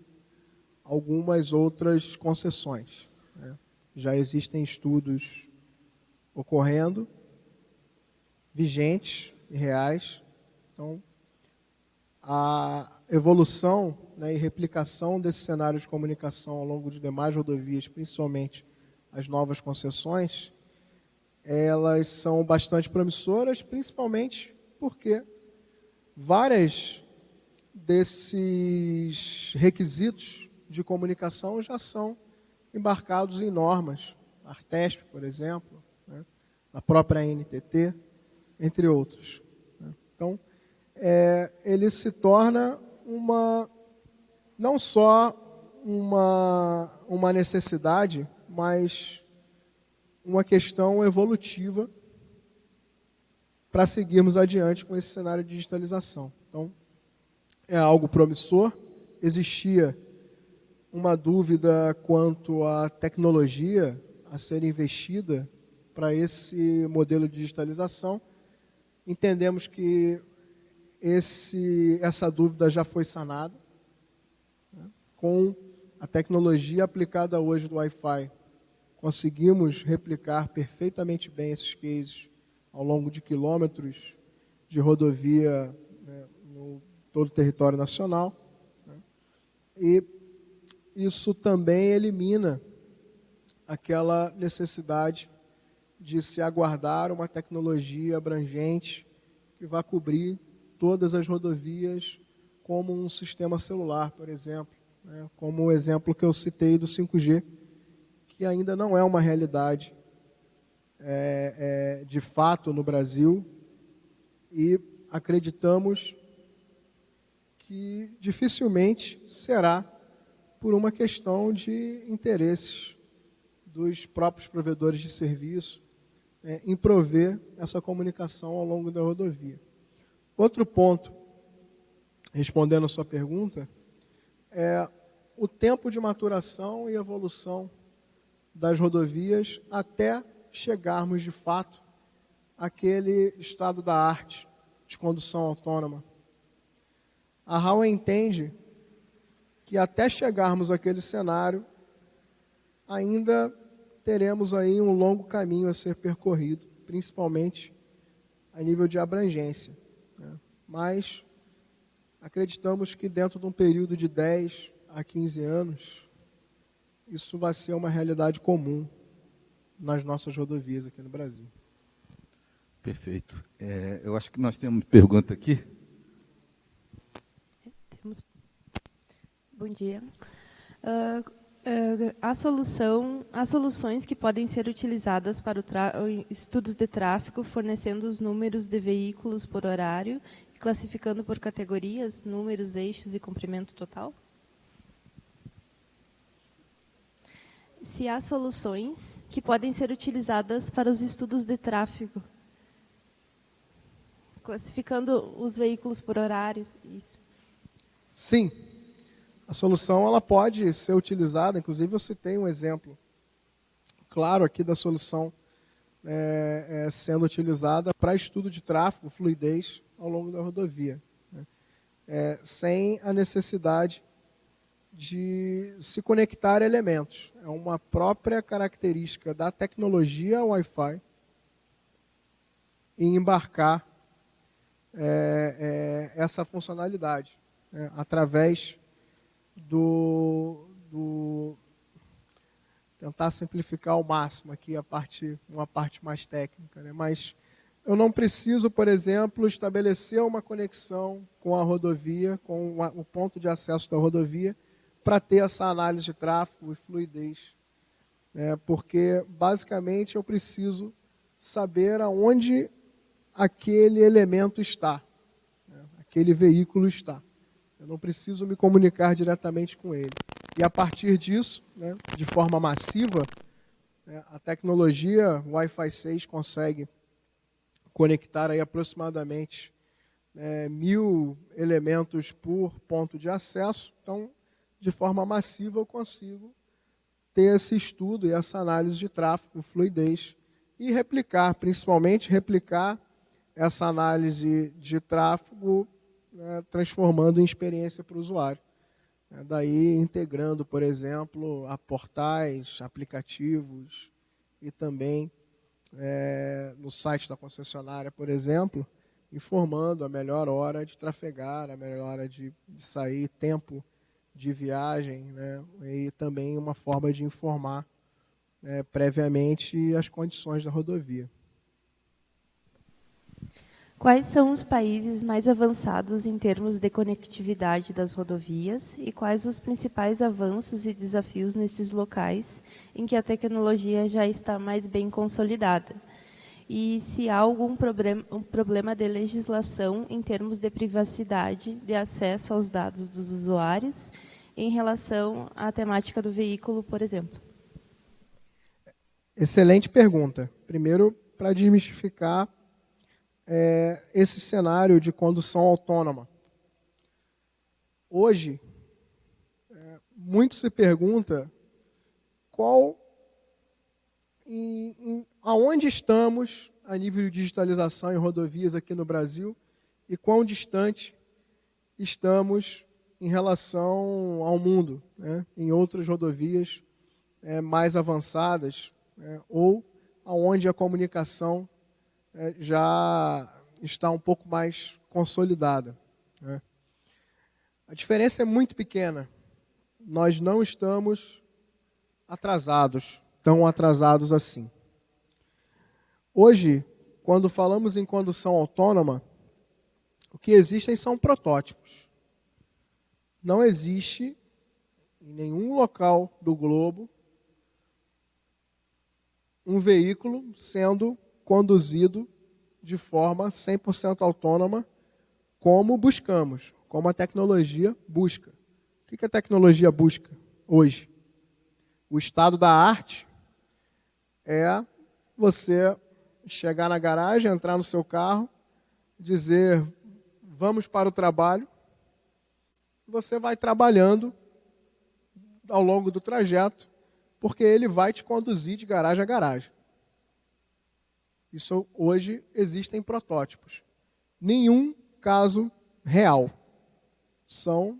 algumas outras concessões, né? Já existem estudos ocorrendo, vigentes e reais. Então, a evolução, né, e replicação desse cenário de comunicação ao longo de demais rodovias, principalmente as novas concessões, elas são bastante promissoras, principalmente porque várias desses requisitos de comunicação já são embarcados em normas, a Artesp, por exemplo, né, a própria NTT, entre outros. Então, ele se torna não só uma necessidade, mas uma questão evolutiva para seguirmos adiante com esse cenário de digitalização. Então, é algo promissor. Existia uma dúvida quanto à tecnologia a ser investida para esse modelo de digitalização. Entendemos que essa dúvida já foi sanada, né? Com a tecnologia aplicada hoje do Wi-Fi, conseguimos replicar perfeitamente bem esses cases ao longo de quilômetros de rodovia, né, no todo o território nacional, né? E isso também elimina aquela necessidade de se aguardar uma tecnologia abrangente que vá cobrir todas as rodovias como um sistema celular, por exemplo, né? Como o exemplo que eu citei do 5G, que ainda não é uma realidade de fato no Brasil, e acreditamos que dificilmente será por uma questão de interesses dos próprios provedores de serviço em prover essa comunicação ao longo da rodovia. Outro ponto, respondendo a sua pergunta, é o tempo de maturação e evolução das rodovias até chegarmos, de fato, àquele estado da arte de condução autônoma. A Huawei entende que até chegarmos àquele cenário, ainda teremos aí um longo caminho a ser percorrido, principalmente a nível de abrangência, né? Mas acreditamos que dentro de um período de 10 a 15 anos, isso vai ser uma realidade comum nas nossas rodovias aqui no Brasil. Perfeito. Eu acho que nós temos pergunta aqui. Bom dia. Há soluções que podem ser utilizadas para estudos de tráfego, fornecendo os números de veículos por horário, classificando por categorias, números, eixos e comprimento total? Se há soluções que podem ser utilizadas para os estudos de tráfego, classificando os veículos por horários, isso. Sim, a solução ela pode ser utilizada, inclusive eu citei um exemplo claro aqui da solução sendo utilizada para estudo de tráfego, fluidez ao longo da rodovia, né? Sem a necessidade de se conectar elementos. É uma própria característica da tecnologia Wi-Fi em embarcar essa funcionalidade, né, através tentar simplificar ao máximo aqui uma parte mais técnica, né? Mas eu não preciso, por exemplo, estabelecer uma conexão com a rodovia, com o ponto de acesso da rodovia, para ter essa análise de tráfego e fluidez, né? Porque basicamente eu preciso saber aonde aquele elemento está, né? Aquele veículo está. Eu não preciso me comunicar diretamente com ele. E a partir disso, né, de forma massiva, né, a tecnologia Wi-Fi 6 consegue conectar aí aproximadamente 1.000 elementos por ponto de acesso. Então, de forma massiva, eu consigo ter esse estudo e essa análise de tráfego, fluidez, e replicar, principalmente replicar essa análise de tráfego, né, transformando em experiência para o usuário. Daí integrando, por exemplo, a portais, aplicativos e também no site da concessionária, por exemplo, informando a melhor hora de trafegar, a melhor hora de sair, tempo de viagem, né, e também uma forma de informar previamente as condições da rodovia. Quais são os países mais avançados em termos de conectividade das rodovias e quais os principais avanços e desafios nesses locais em que a tecnologia já está mais bem consolidada? E se há algum problema de legislação em termos de privacidade, de acesso aos dados dos usuários, em relação à temática do veículo, por exemplo? Excelente pergunta. Primeiro, para desmistificar esse cenário de condução autônoma. Hoje, muito se pergunta aonde estamos a nível de digitalização em rodovias aqui no Brasil e quão distante estamos em relação ao mundo, né, em outras rodovias mais avançadas, ou aonde a comunicação já está um pouco mais consolidada, né. A diferença é muito pequena. Nós não estamos atrasados, tão atrasados assim. Hoje, quando falamos em condução autônoma, o que existem são protótipos. Não existe em nenhum local do globo um veículo sendo conduzido de forma 100% autônoma, como buscamos, como a tecnologia busca. O que a tecnologia busca hoje? O estado da arte é você chegar na garagem, entrar no seu carro, dizer, vamos para o trabalho. Você vai trabalhando ao longo do trajeto, porque ele vai te conduzir de garagem a garagem. Isso hoje existem protótipos. Nenhum caso real. São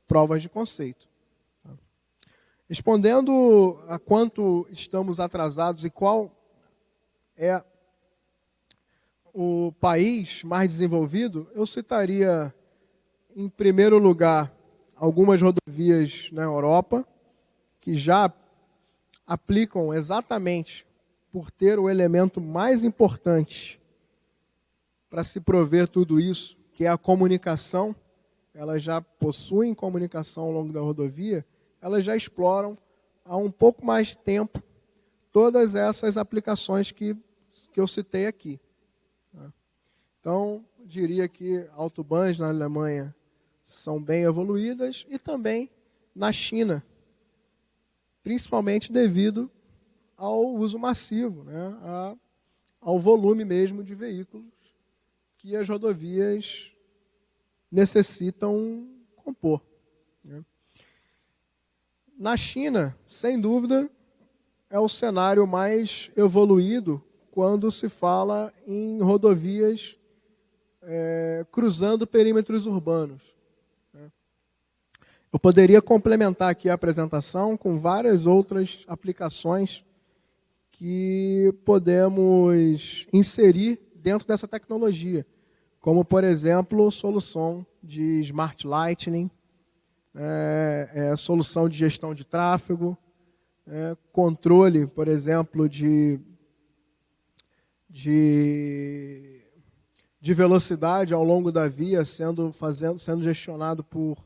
provas de conceito. Respondendo a quanto estamos atrasados e qual é o país mais desenvolvido, eu citaria, em primeiro lugar, algumas rodovias na Europa, que já aplicam exatamente por ter o elemento mais importante para se prover tudo isso, que é a comunicação. Elas já possuem comunicação ao longo da rodovia, elas já exploram há um pouco mais de tempo todas essas aplicações que eu citei aqui. Então, diria que autobahns na Alemanha são bem evoluídas e também na China, principalmente devido ao uso massivo, né, ao volume mesmo de veículos que as rodovias necessitam compor, né. Na China, sem dúvida, é o cenário mais evoluído quando se fala em rodovias cruzando perímetros urbanos. Eu poderia complementar aqui a apresentação com várias outras aplicações que podemos inserir dentro dessa tecnologia, como, por exemplo, solução de Smart Lighting, solução de gestão de tráfego, controle, por exemplo, de velocidade ao longo da via, sendo gestionado por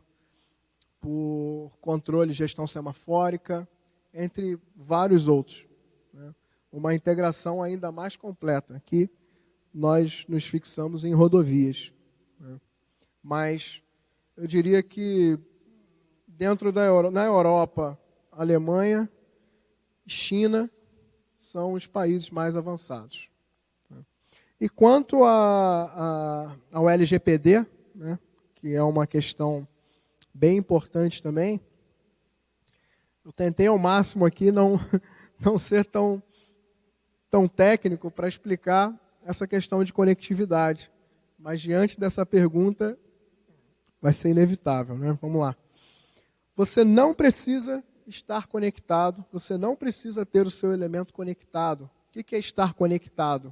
controle e gestão semafórica, entre vários outros, né? Uma integração ainda mais completa, que nós nos fixamos em rodovias, né? Mas eu diria que na Europa, Alemanha, China são os países mais avançados. E quanto ao LGPD, né, que é uma questão bem importante também, eu tentei ao máximo aqui não ser tão técnico para explicar essa questão de conectividade. Mas diante dessa pergunta, vai ser inevitável, né? Vamos lá. Você não precisa estar conectado, você não precisa ter o seu elemento conectado. O que é estar conectado?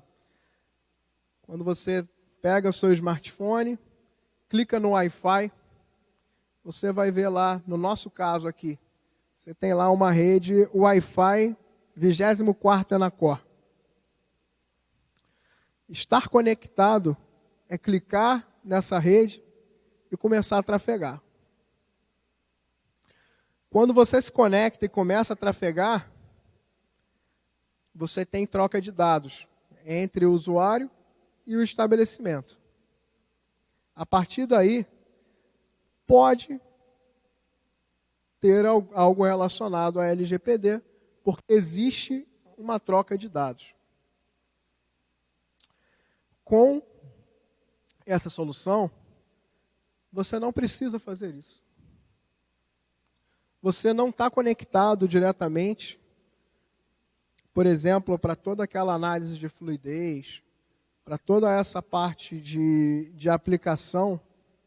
Quando você pega o seu smartphone, clica no Wi-Fi, você vai ver lá, no nosso caso aqui, você tem lá uma rede Wi-Fi 24ª Anacor. Estar conectado é clicar nessa rede e começar a trafegar. Quando você se conecta e começa a trafegar, você tem troca de dados entre o usuário e o estabelecimento. A partir daí, pode ter algo relacionado à LGPD, porque existe uma troca de dados. Com essa solução, você não precisa fazer isso. Você não está conectado diretamente, por exemplo, para toda aquela análise de fluidez, para toda essa parte de aplicação,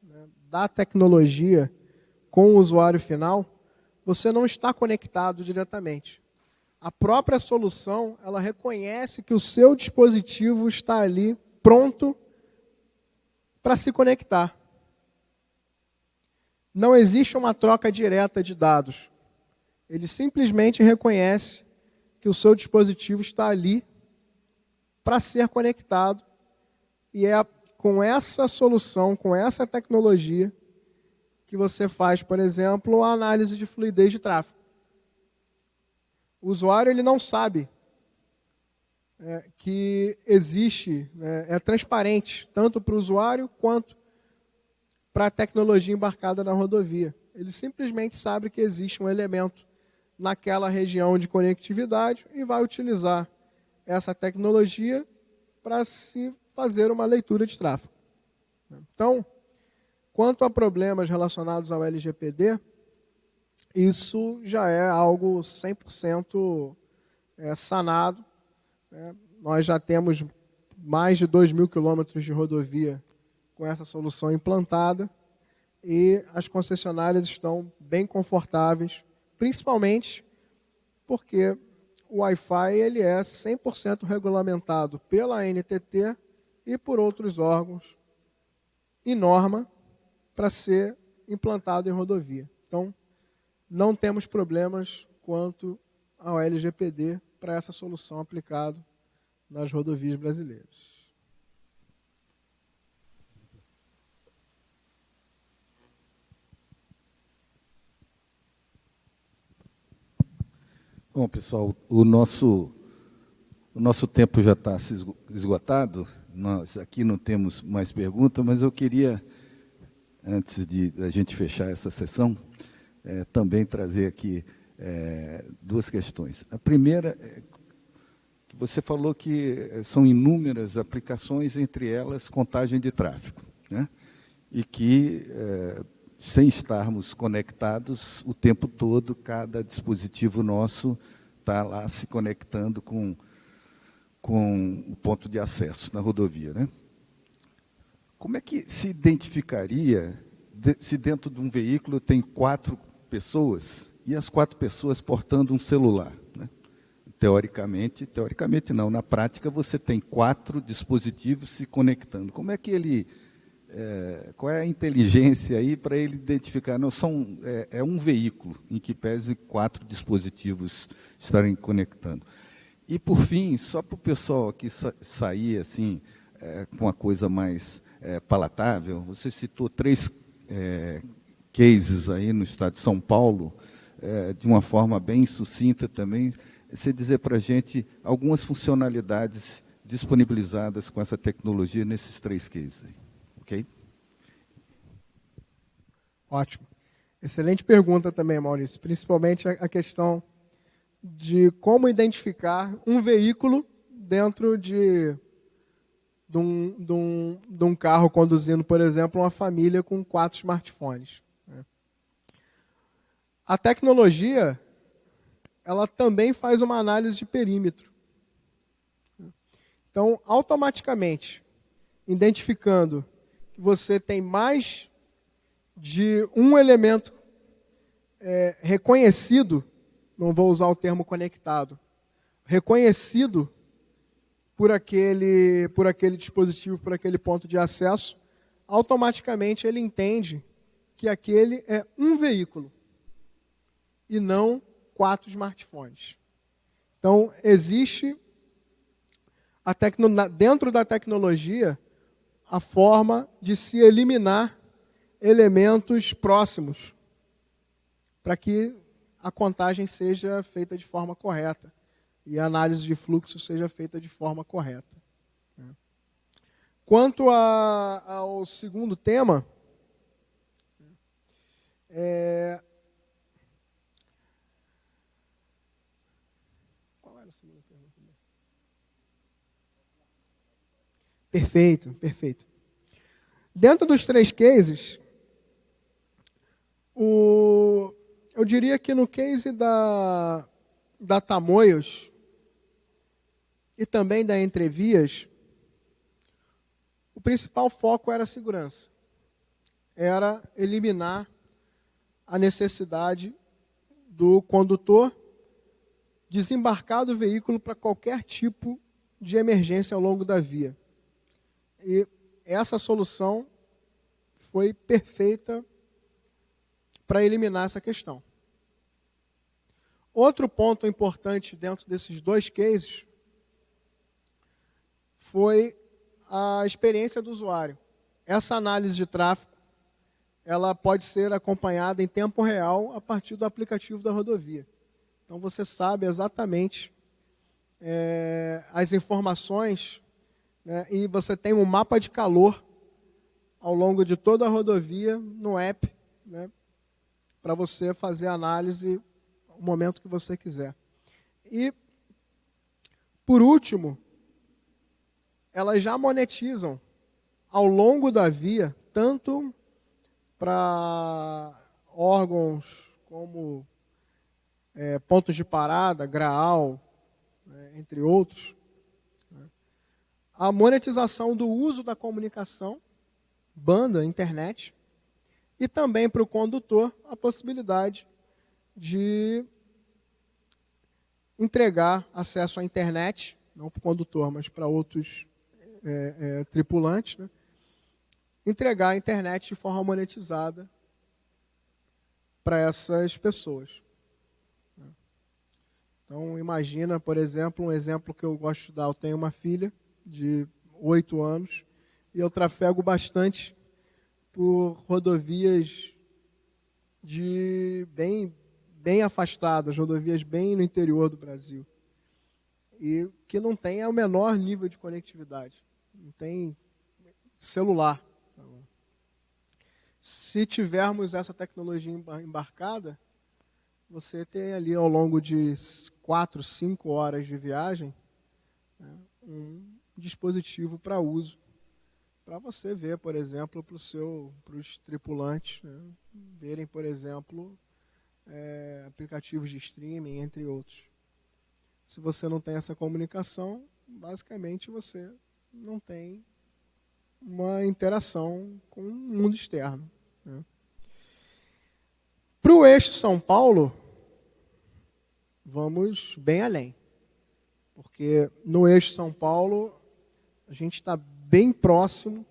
né, da tecnologia com o usuário final, você não está conectado diretamente. A própria solução, ela reconhece que o seu dispositivo está ali pronto para se conectar. Não existe uma troca direta de dados. Ele simplesmente reconhece que o seu dispositivo está ali para ser conectado. E é com essa solução, com essa tecnologia, que você faz, por exemplo, a análise de fluidez de tráfego. O usuário ele não sabe que existe, é transparente, tanto para o usuário quanto para a tecnologia embarcada na rodovia. Ele simplesmente sabe que existe um elemento naquela região de conectividade e vai utilizar essa tecnologia para se fazer uma leitura de tráfego. Então, quanto a problemas relacionados ao LGPD, isso já é algo 100% sanado. Nós já temos mais de 2.000 quilômetros de rodovia com essa solução implantada e as concessionárias estão bem confortáveis, principalmente porque o Wi-Fi ele é 100% regulamentado pela ANTT e por outros órgãos em norma para ser implantado em rodovia. Então, não temos problemas quanto ao LGPD para essa solução aplicada nas rodovias brasileiras. Bom, pessoal, o nosso tempo já está esgotado. Nós aqui não temos mais perguntas, mas eu queria, antes de a gente fechar essa sessão, também trazer aqui duas questões. A primeira é que você falou que são inúmeras aplicações, entre elas contagem de tráfego, né? E que, sem estarmos conectados o tempo todo, cada dispositivo nosso está lá se conectando com o ponto de acesso na rodovia, né? Como é que se identificaria se dentro de um veículo tem 4 pessoas e as 4 pessoas portando um celular, né? Teoricamente não, na prática você tem 4 dispositivos se conectando. Como é que ele... qual é a inteligência aí para ele identificar? Não, é um veículo em que pese 4 dispositivos estarem conectando. E, por fim, só para o pessoal aqui sair assim, com uma coisa mais palatável, você citou 3 cases aí no estado de São Paulo, de uma forma bem sucinta também. Você dizer para a gente algumas funcionalidades disponibilizadas com essa tecnologia nesses 3 cases aí. Ok? Ótimo. Excelente pergunta também, Maurício. Principalmente a questão de como identificar um veículo dentro de um carro conduzindo, por exemplo, uma família com 4 smartphones. A tecnologia, ela também faz uma análise de perímetro. Então, automaticamente, identificando que você tem mais de um elemento reconhecido, não vou usar o termo conectado, reconhecido por aquele dispositivo, por aquele ponto de acesso, automaticamente ele entende que aquele é um veículo e não 4 smartphones. Então, existe dentro da tecnologia a forma de se eliminar elementos próximos para que a contagem seja feita de forma correta e a análise de fluxo seja feita de forma correta. Quanto ao segundo tema, qual era a segunda pergunta? Perfeito. Dentro dos 3 cases, eu diria que no case da Tamoios e também da Entrevias, principal foco era a segurança. Era eliminar a necessidade do condutor desembarcar do veículo para qualquer tipo de emergência ao longo da via. E essa solução foi perfeita para eliminar essa questão. Outro ponto importante dentro desses dois cases foi a experiência do usuário. Essa análise de tráfego, ela pode ser acompanhada em tempo real a partir do aplicativo da rodovia. Então você sabe exatamente as informações, né, e você tem um mapa de calor ao longo de toda a rodovia no app, né, para você fazer a análise no momento que você quiser. E, por último, elas já monetizam ao longo da via, tanto para órgãos como pontos de parada, graal, né, entre outros, né, a monetização do uso da comunicação, banda, internet, e também para o condutor a possibilidade de entregar acesso à internet, não para o condutor, mas para outros tripulantes, né, entregar a internet de forma monetizada para essas pessoas. Então, imagina, por exemplo, um exemplo que eu gosto de dar. Eu tenho uma filha de 8 anos e eu trafego bastante por rodovias bem afastadas, rodovias bem no interior do Brasil, e que não tem o menor nível de conectividade, não tem celular. Se tivermos essa tecnologia embarcada, você tem ali ao longo de 4, 5 horas de viagem, né, um dispositivo para uso, para você ver, por exemplo, para os tripulantes, né, verem, por exemplo, aplicativos de streaming, entre outros. Se você não tem essa comunicação, basicamente você não tem uma interação com o mundo externo, né. Para o eixo São Paulo, vamos bem além. Porque no eixo São Paulo, a gente está bem próximo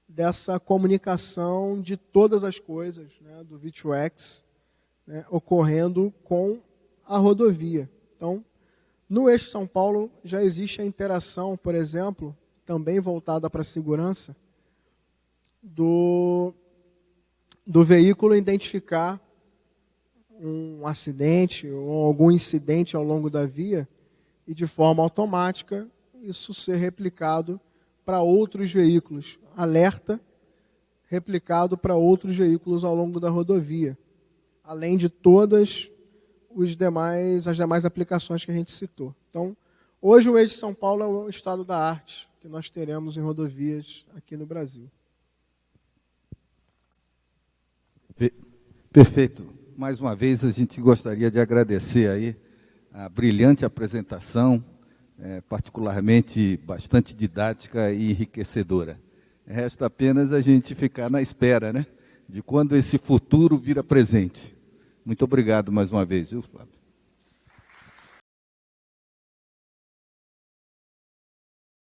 dessa comunicação de todas as coisas, né, do V2X, né, ocorrendo com a rodovia. Então, no eixo São Paulo já existe a interação, por exemplo, também voltada para a segurança, do veículo identificar um acidente ou algum incidente ao longo da via e, de forma automática, isso ser replicado para outros veículos. Alerta replicado para outros veículos ao longo da rodovia, além de todas as demais aplicações que a gente citou. Então, hoje o eixo de São Paulo é o estado da arte que nós teremos em rodovias aqui no Brasil. Perfeito. Mais uma vez, a gente gostaria de agradecer aí a brilhante apresentação, particularmente bastante didática e enriquecedora. Resta apenas a gente ficar na espera, né, de quando esse futuro vira presente. Muito obrigado mais uma vez, viu, Flávio?